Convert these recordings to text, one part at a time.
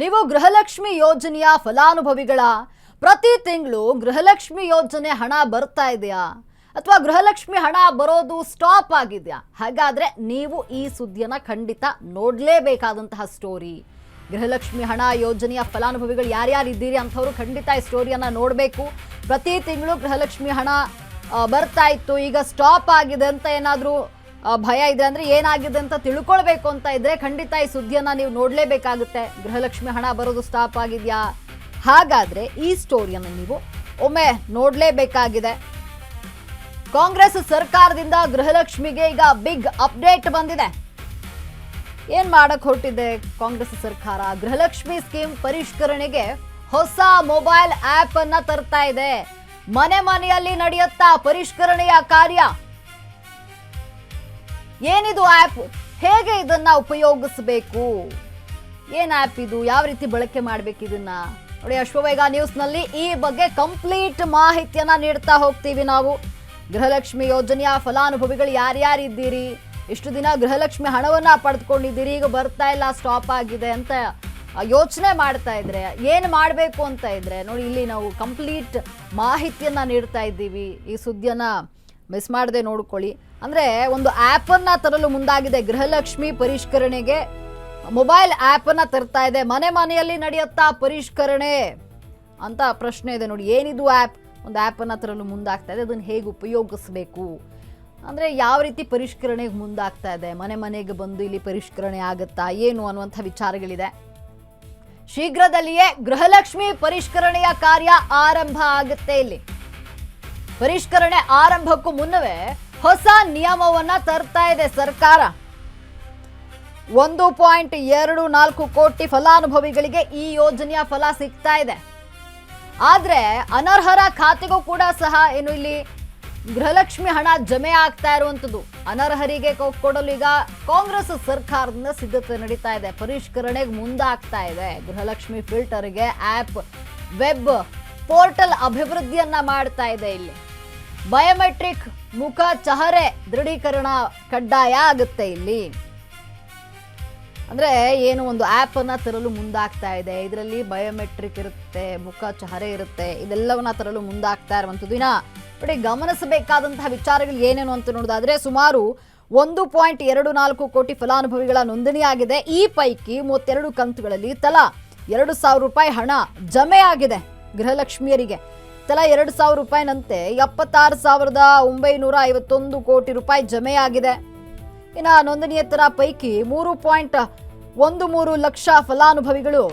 ನೀವು ಗೃಹಲಕ್ಷ್ಮಿ ಯೋಜನೆಯ ಫಲಾನುಭವಿಗಳ ಪ್ರತಿ ತಿಂಗಳು ಗೃಹಲಕ್ಷ್ಮಿ ಯೋಜನೆ ಹಣ ಬರ್ತಾ ಇದೆಯಾ ಅಥವಾ ಗೃಹಲಕ್ಷ್ಮಿ ಹಣ ಬರೋದು ಸ್ಟಾಪ್ ಆಗಿದೆಯಾ? ಹಾಗಾದ್ರೆ ನೀವು ಈ ಸುದ್ದಿಯನ್ನು ಖಂಡಿತ ನೋಡಲೇಬೇಕಾದಂತಹ ಸ್ಟೋರಿ. ಗೃಹಲಕ್ಷ್ಮಿ ಹಣ ಯೋಜನೆಯ ಫಲಾನುಭವಿಗಳು ಯಾರ್ಯಾರು ಇದ್ದೀರಿ ಅಂಥವರು ಖಂಡಿತ ಈ ಸ್ಟೋರಿಯನ್ನು ನೋಡಬೇಕು. ಪ್ರತಿ ತಿಂಗಳು ಗೃಹಲಕ್ಷ್ಮಿ ಹಣ ಬರ್ತಾ ಇತ್ತು, ಈಗ ಸ್ಟಾಪ್ ಆಗಿದೆ ಅಂತ ಏನಾದರೂ ಭಯ ಇದೆ ಅಂದರೆ ಏನಾಗಿದೆ ಅಂತ ತಿಳ್ಕೊಳ್ಬೇಕು ಅಂತ ಇದ್ರೆ ಖಂಡಿತ ಈ ಸುದ್ದಿಯನ್ನು ನೀವು ನೋಡಲೇಬೇಕಾಗುತ್ತೆ. ಗೃಹಲಕ್ಷ್ಮಿ ಹಣ ಬರೋದು ಸ್ಟಾಪ್ ಆಗಿದೆಯಾ? ಹಾಗಾದರೆ ಈ ಸ್ಟೋರಿಯನ್ನು ನೀವು ಒಮ್ಮೆ ನೋಡಲೇಬೇಕಾಗಿದೆ. ಕಾಂಗ್ರೆಸ್ ಸರ್ಕಾರದಿಂದ ಗೃಹಲಕ್ಷ್ಮಿಗೆ ಈಗ ಬಿಗ್ ಅಪ್ಡೇಟ್ ಬಂದಿದೆ. ಏನ್ ಮಾಡಕ್ ಹೊರಟಿದೆ ಕಾಂಗ್ರೆಸ್ ಸರ್ಕಾರ? ಗೃಹಲಕ್ಷ್ಮಿ ಸ್ಕೀಮ್ ಪರಿಷ್ಕರಣೆಗೆ ಹೊಸ ಮೊಬೈಲ್ ಆಪ್ ಅನ್ನ ತರ್ತಾ ಇದೆ. ಮನೆ ಮನೆಯಲ್ಲಿ ನಡೆಯುತ್ತಾ ಪರಿಷ್ಕರಣೆಯ ಕಾರ್ಯ. ಏನಿದು ಆಪ್? ಹೇಗೆ ಇದನ್ನ ಉಪಯೋಗಿಸಬೇಕು? ಏನ್ ಆಪ್ ಇದು? ಯಾವ ರೀತಿ ಬಳಕೆ ಮಾಡ್ಬೇಕು ಇದನ್ನ? ನೋಡಿ, ಅಶ್ವವೇಗ ನ್ಯೂಸ್ನಲ್ಲಿ ಈ ಬಗ್ಗೆ ಕಂಪ್ಲೀಟ್ ಮಾಹಿತಿಯನ್ನ ನೀಡ್ತಾ ಹೋಗ್ತೀವಿ ನಾವು. ಗೃಹಲಕ್ಷ್ಮಿ ಯೋಜನೆಯ ಫಲಾನುಭವಿಗಳು ಯಾರ್ಯಾರಿದ್ದೀರಿ, ಇಷ್ಟು ದಿನ ಗೃಹಲಕ್ಷ್ಮಿ ಹಣವನ್ನ ಪಡೆದುಕೊಂಡಿದ್ದೀರಿ, ಈಗ ಬರ್ತಾ ಇಲ್ಲ, ಸ್ಟಾಪ್ ಆಗಿದೆ ಅಂತ ಯೋಚನೆ ಮಾಡ್ತಾ ಇದ್ರೆ ಏನು ಮಾಡಬೇಕು ಅಂತ ಇದ್ರೆ ನೋಡಿ, ಇಲ್ಲಿ ನಾವು ಕಂಪ್ಲೀಟ್ ಮಾಹಿತಿಯನ್ನ ನೀಡ್ತಾ ಇದ್ದೀವಿ. ಈ ಸುದ್ದಿಯನ್ನ ಮಿಸ್ ಮಾಡದೆ ನೋಡ್ಕೊಳ್ಳಿ. ಅಂದ್ರೆ ಒಂದು ಆ್ಯಪನ್ನು ತರಲು ಮುಂದಾಗಿದೆ ಗೃಹಲಕ್ಷ್ಮಿ ಪರಿಷ್ಕರಣೆಗೆ. ಮೊಬೈಲ್ ಆ್ಯಪನ್ನು ತರ್ತಾ ಇದೆ. ಮನೆ ಮನೆಯಲ್ಲಿ ನಡೆಯುತ್ತಾ ಪರಿಷ್ಕರಣೆ ಅಂತ ಪ್ರಶ್ನೆ ಇದೆ. ನೋಡಿ, ಏನಿದು ಆ್ಯಪ್? ಒಂದು ಆ್ಯಪನ್ನು ತರಲು ಮುಂದಾಗ್ತಾ ಇದೆ. ಅದನ್ನು ಹೇಗೆ ಉಪಯೋಗಿಸ್ಬೇಕು ಅಂದರೆ ಯಾವ ರೀತಿ ಪರಿಷ್ಕರಣೆಗೆ ಮುಂದಾಗ್ತಾ ಇದೆ, ಮನೆ ಮನೆಗೆ ಬಂದು ಇಲ್ಲಿ ಪರಿಷ್ಕರಣೆ ಆಗುತ್ತಾ ಏನು ಅನ್ನುವಂಥ ವಿಚಾರಗಳಿದೆ. ಶೀಘ್ರದಲ್ಲಿಯೇ ಗೃಹಲಕ್ಷ್ಮಿ ಪರಿಷ್ಕರಣೆಯ ಕಾರ್ಯ ಆರಂಭ ಆಗುತ್ತೆ. ಇಲ್ಲಿ ಪರಿಷ್ಕರಣೆ ಆರಂಭಕ್ಕೂ ಮುನ್ನವೇ ಹೊಸ ನಿಯಮವನ್ನ ತರ್ತಾ ಇದೆ ಸರ್ಕಾರ. 1.24 ಕೋಟಿ ಫಲಾನುಭವಿಗಳಿಗೆ ಈ ಯೋಜನೆಯ ಫಲ ಸಿಗ್ತಾ ಇದೆ. ಆದ್ರೆ ಅನರ್ಹರ ಖಾತೆಗೂ ಕೂಡ ಸಹ ಏನು ಇಲ್ಲಿ ಗೃಹಲಕ್ಷ್ಮಿ ಹಣ ಜಮೆ ಆಗ್ತಾ ಇರುವಂಥದ್ದು. ಅನರ್ಹರಿಗೆ ಕೊಡಲು ಈಗ ಕಾಂಗ್ರೆಸ್ ಸರ್ಕಾರದಿಂದ ಸಿದ್ಧತೆ ನಡೀತಾ ಇದೆ. ಪರಿಷ್ಕರಣೆಗೆ ಮುಂದಾಗ್ತಾ ಇದೆ. ಗೃಹಲಕ್ಷ್ಮಿ ಫಿಲ್ಟರ್ಗೆ ಆ್ಯಪ್, ವೆಬ್ ಪೋರ್ಟಲ್ ಅಭಿವೃದ್ಧಿಯನ್ನ ಮಾಡ್ತಾ ಇದೆ. ಇಲ್ಲಿ ಬಯೋಮೆಟ್ರಿಕ್ ಮುಖ ಚಹರೆ ದೃಢೀಕರಣ ಕಡ್ಡಾಯ ಆಗುತ್ತೆ. ಇಲ್ಲಿ ಅಂದ್ರೆ ಏನು ಒಂದು ಆ್ಯಪ್ ಅನ್ನ ತರಲು ಮುಂದಾಗ್ತಾ ಇದೆ. ಇದರಲ್ಲಿ ಬಯೋಮೆಟ್ರಿಕ್ ಇರುತ್ತೆ, ಮುಖ ಚಹರೆ ಇರುತ್ತೆ, ಇದೆಲ್ಲವನ್ನ ತರಲು ಮುಂದಾಗ್ತಾ ಇರುವಂಥದ್ದು. ನೋಡಿ, ಗಮನಿಸಬೇಕಾದಂತಹ ವಿಚಾರಗಳು ಏನೇನು ಅಂತ ನೋಡೋದಾದ್ರೆ ಸುಮಾರು 1.24 ಕೋಟಿ ಫಲಾನುಭವಿಗಳ ನೋಂದಣಿಯಾಗಿದೆ. ಈ ಪೈಕಿ 32 ಕಂತುಗಳಲ್ಲಿ ತಲಾ 2,000 ರೂಪಾಯಿ ಹಣ ಜಮೆ ಆಗಿದೆ. ಗೃಹಲಕ್ಷ್ಮಿಯರಿಗೆ ತಲಾ 2,000 ರೂಪಾಯಿನಂತೆ 76,951 ಕೋಟಿ ರೂಪಾಯಿ ಜಮೆಯಾಗಿದೆ. ಇನ್ನು ನೋಂದಣಿಯೇತರ ಪೈಕಿ 3.13 ಲಕ್ಷ ಫಲಾನುಭವಿಗಳು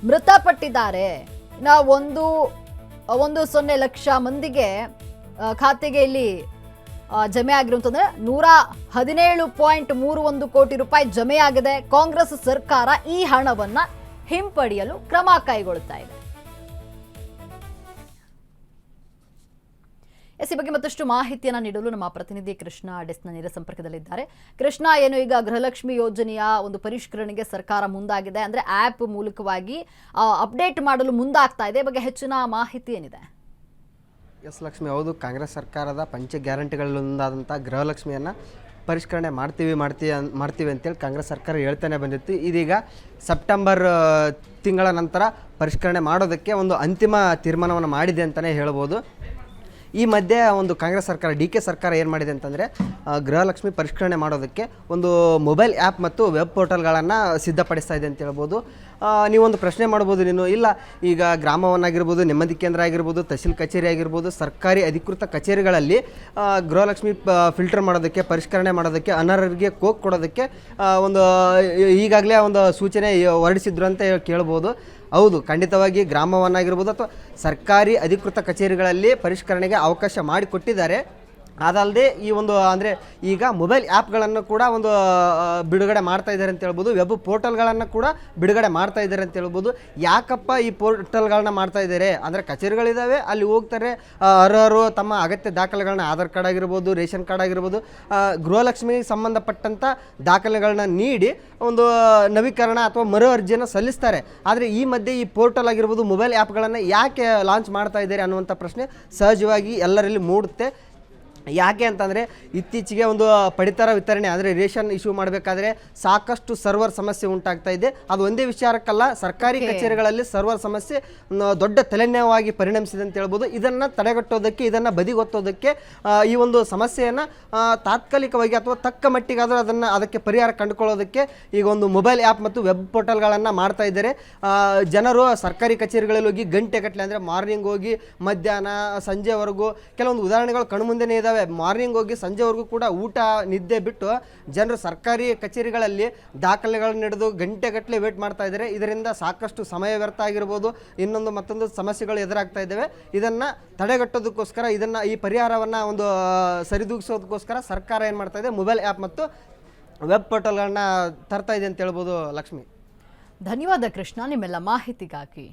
ಮೃತಪಟ್ಟಿದ್ದಾರೆ. ಇನ್ನು 1.10 ಲಕ್ಷ ಮಂದಿಗೆ ಖಾತೆಗೆ ಇಲ್ಲಿ ಜಮೆ ಆಗಿರುವಂತಂದ್ರೆ 117.31 ಕೋಟಿ ರೂಪಾಯಿ ಜಮೆಯಾಗಿದೆ. ಕಾಂಗ್ರೆಸ್ ಸರ್ಕಾರ ಈ ಹಣವನ್ನ ಹಿಂಪಡೆಯಲು ಕ್ರಮ ಕೈಗೊಳ್ಳುತ್ತಾ ಇದೆ. ಈ ಬಗ್ಗೆ ಮತ್ತಷ್ಟು ಮಾಹಿತಿಯನ್ನು ನೀಡಲು ನಮ್ಮ ಪ್ರತಿನಿಧಿ ಕೃಷ್ಣ ಡೆಸ್ಕ್ನ ನೇರ ಸಂಪರ್ಕದಲ್ಲಿದ್ದಾರೆ. ಕೃಷ್ಣ, ಏನು ಈಗ ಗೃಹಲಕ್ಷ್ಮಿ ಯೋಜನೆಯ ಒಂದು ಪರಿಷ್ಕರಣೆಗೆ ಸರ್ಕಾರ ಮುಂದಾಗಿದೆ, ಅಂದ್ರೆ ಆ್ಯಪ್ ಮೂಲಕವಾಗಿ ಅಪ್ಡೇಟ್ ಮಾಡಲು ಮುಂದಾಗ್ತಾ ಇದೆ. ಬಗ್ಗೆ ಹೆಚ್ಚಿನ ಮಾಹಿತಿ ಏನಿದೆ? ಎಸ್ ಲಕ್ಷ್ಮಿ, ಹೌದು, ಕಾಂಗ್ರೆಸ್ ಸರ್ಕಾರದ ಪಂಚ ಗ್ಯಾರಂಟಿಗಳಲ್ಲೊಂದಾದಂಥ ಗೃಹಲಕ್ಷ್ಮಿಯನ್ನು ಪರಿಷ್ಕರಣೆ ಮಾಡ್ತೀವಿ ಅಂತೇಳಿ ಕಾಂಗ್ರೆಸ್ ಸರ್ಕಾರ ಹೇಳ್ತಾನೆ ಬಂದಿತ್ತು. ಇದೀಗ ಸೆಪ್ಟೆಂಬರ್ ತಿಂಗಳ ನಂತರ ಪರಿಷ್ಕರಣೆ ಮಾಡೋದಕ್ಕೆ ಒಂದು ಅಂತಿಮ ತೀರ್ಮಾನವನ್ನು ಮಾಡಿದೆ ಅಂತಲೇ ಹೇಳ್ಬೋದು. ಈ ಮಧ್ಯೆ ಒಂದು ಕಾಂಗ್ರೆಸ್ ಸರ್ಕಾರ, DK ಸರ್ಕಾರ ಏನು ಮಾಡಿದೆ ಅಂತಂದರೆ ಗೃಹಲಕ್ಷ್ಮಿ ಪರಿಷ್ಕರಣೆ ಮಾಡೋದಕ್ಕೆ ಒಂದು ಮೊಬೈಲ್ ಆ್ಯಪ್ ಮತ್ತು ವೆಬ್ ಪೋರ್ಟಲ್ಗಳನ್ನು ಸಿದ್ಧಪಡಿಸ್ತಾ ಇದೆ ಅಂತ ಹೇಳ್ಬೋದು. ನೀವೊಂದು ಪ್ರಶ್ನೆ ಮಾಡ್ಬೋದು, ಇಲ್ಲ ಈಗ ಗ್ರಾಮವನ್ನಾಗಿರ್ಬೋದು, ನೆಮ್ಮದಿ ಕೇಂದ್ರ ಆಗಿರ್ಬೋದು, ತಹಸೀಲ್ ಕಚೇರಿ ಆಗಿರ್ಬೋದು, ಸರ್ಕಾರಿ ಅಧಿಕೃತ ಕಚೇರಿಗಳಲ್ಲಿ ಗೃಹಲಕ್ಷ್ಮಿ ಫಿಲ್ಟರ್ ಮಾಡೋದಕ್ಕೆ, ಪರಿಷ್ಕರಣೆ ಮಾಡೋದಕ್ಕೆ, ಅನರ್ಹರಿಗೆ ಕೋಕ್ ಕೊಡೋದಕ್ಕೆ ಒಂದು ಈಗಾಗಲೇ ಒಂದು ಸೂಚನೆ ಹೊರಡಿಸಿದ್ರು ಅಂತ ಕೇಳ್ಬೋದು. ಹೌದು, ಖಂಡಿತವಾಗಿ ಗ್ರಾಮವನ್ನಾಗಿರ್ಬೋದು ಅಥವಾ ಸರ್ಕಾರಿ ಅಧಿಕೃತ ಕಚೇರಿಗಳಲ್ಲಿ ಪರಿಷ್ಕರಣೆಗೆ ಅವಕಾಶ ಮಾಡಿಕೊಟ್ಟಿದ್ದಾರೆ. ಅದಲ್ಲದೆ ಈ ಒಂದು ಅಂದರೆ ಈಗ ಮೊಬೈಲ್ ಆ್ಯಪ್ಗಳನ್ನು ಕೂಡ ಒಂದು ಬಿಡುಗಡೆ ಮಾಡ್ತಾ ಇದ್ದಾರೆ ಅಂತ ಹೇಳ್ಬೋದು. ವೆಬ್ ಪೋರ್ಟಲ್ಗಳನ್ನು ಕೂಡ ಬಿಡುಗಡೆ ಮಾಡ್ತಾ ಇದ್ದಾರೆ ಅಂತ ಹೇಳ್ಬೋದು. ಯಾಕಪ್ಪ ಈ ಪೋರ್ಟಲ್ಗಳನ್ನ ಮಾಡ್ತಾ ಇದ್ದಾರೆ ಅಂದರೆ ಕಚೇರಿಗಳಿದ್ದಾವೆ, ಅಲ್ಲಿ ಹೋಗ್ತಾರೆ ಅರ್ಹರು ತಮ್ಮ ಅಗತ್ಯ ದಾಖಲೆಗಳನ್ನ, ಆಧಾರ್ ಕಾರ್ಡ್ ಆಗಿರ್ಬೋದು, ರೇಷನ್ ಕಾರ್ಡ್ ಆಗಿರ್ಬೋದು, ಗೃಹಲಕ್ಷ್ಮಿಗೆ ಸಂಬಂಧಪಟ್ಟಂಥ ದಾಖಲೆಗಳನ್ನ ನೀಡಿ ಒಂದು ನವೀಕರಣ ಅಥವಾ ಮರು ಅರ್ಜಿಯನ್ನು ಸಲ್ಲಿಸ್ತಾರೆ. ಆದರೆ ಈ ಮಧ್ಯೆ ಈ ಪೋರ್ಟಲ್ ಆಗಿರ್ಬೋದು, ಮೊಬೈಲ್ ಆ್ಯಪ್ಗಳನ್ನು ಯಾಕೆ ಲಾಂಚ್ ಮಾಡ್ತಾ ಇದ್ದಾರೆ ಅನ್ನುವಂಥ ಪ್ರಶ್ನೆ ಸಹಜವಾಗಿ ಎಲ್ಲರಲ್ಲಿ ಮೂಡುತ್ತೆ. ಯಾಕೆ ಅಂತಂದರೆ ಇತ್ತೀಚೆಗೆ ಒಂದು ಪಡಿತರ ವಿತರಣೆ ಅಂದರೆ ರೇಷನ್ ಇಶ್ಯೂ ಮಾಡಬೇಕಾದ್ರೆ ಸಾಕಷ್ಟು ಸರ್ವರ್ ಸಮಸ್ಯೆ ಉಂಟಾಗ್ತಾ ಇದೆ. ಅದು ಒಂದೇ ವಿಚಾರಕ್ಕಲ್ಲ, ಸರ್ಕಾರಿ ಕಚೇರಿಗಳಲ್ಲಿ ಸರ್ವರ್ ಸಮಸ್ಯೆ ದೊಡ್ಡ ತಲೆನೋವಾಗಿ ಪರಿಣಮಿಸಿದೆ ಅಂತ ಹೇಳ್ಬೋದು. ಇದನ್ನು ತಡೆಗಟ್ಟೋದಕ್ಕೆ, ಇದನ್ನು ಬದಿಗೊತ್ತೋದಕ್ಕೆ, ಈ ಒಂದು ಸಮಸ್ಯೆಯನ್ನು ತಾತ್ಕಾಲಿಕವಾಗಿ ಅಥವಾ ತಕ್ಕ ಮಟ್ಟಿಗಾದರೂ ಅದಕ್ಕೆ ಪರಿಹಾರ ಕಂಡುಕೊಳ್ಳೋದಕ್ಕೆ ಈಗ ಒಂದು ಮೊಬೈಲ್ ಆ್ಯಪ್ ಮತ್ತು ವೆಬ್ ಪೋರ್ಟಲ್ಗಳನ್ನು ಮಾಡ್ತಾ ಇದ್ದಾರೆ. ಜನರು ಸರ್ಕಾರಿ ಕಚೇರಿಗಳಲ್ಲಿ ಹೋಗಿ ಗಂಟೆಗಟ್ಟಲೆ ಅಂದರೆ ಮಾರ್ನಿಂಗ್ ಹೋಗಿ ಮಧ್ಯಾಹ್ನ ಸಂಜೆವರೆಗೂ ಕೆಲವೊಂದು ಉದಾಹರಣೆಗಳು ಕಣ್ಮುಂದೆನೇ ಇದ್ದಾವೆ. ಮಾರ್ನಿಂಗ್ ಹೋಗಿ ಸಂಜೆವರೆಗೂ ಕೂಡ ಊಟ ನಿದ್ದೆ ಬಿಟ್ಟು ಜನರು ಸರ್ಕಾರಿ ಕಚೇರಿಗಳಲ್ಲಿ ದಾಖಲೆಗಳನ್ನು ಹಿಡಿದು ಗಂಟೆಗಟ್ಟಲೆ ವೇಟ್ ಮಾಡ್ತಾ ಇದ್ದಾರೆ. ಇದರಿಂದ ಸಾಕಷ್ಟು ಸಮಯ ವ್ಯರ್ಥ ಆಗಿರ್ಬೋದು, ಮತ್ತೊಂದು ಸಮಸ್ಯೆಗಳು ಎದುರಾಗ್ತಾ ಇದ್ದಾವೆ. ಇದನ್ನು ತಡೆಗಟ್ಟೋದಕ್ಕೋಸ್ಕರ, ಈ ಪರಿಹಾರವನ್ನು ಒಂದು ಸರಿದೂಗಿಸೋದಕ್ಕೋಸ್ಕರ ಸರ್ಕಾರ ಏನು ಮಾಡ್ತಾ ಇದೆ, ಮೊಬೈಲ್ ಆ್ಯಪ್ ಮತ್ತು ವೆಬ್ ಪೋರ್ಟಲ್ಗಳನ್ನ ತರ್ತಾ ಇದೆ ಅಂತ ಹೇಳ್ಬೋದು. ಲಕ್ಷ್ಮಿ, ಧನ್ಯವಾದ ಕೃಷ್ಣ ನಿಮ್ಮೆಲ್ಲ ಮಾಹಿತಿಗಾಗಿ.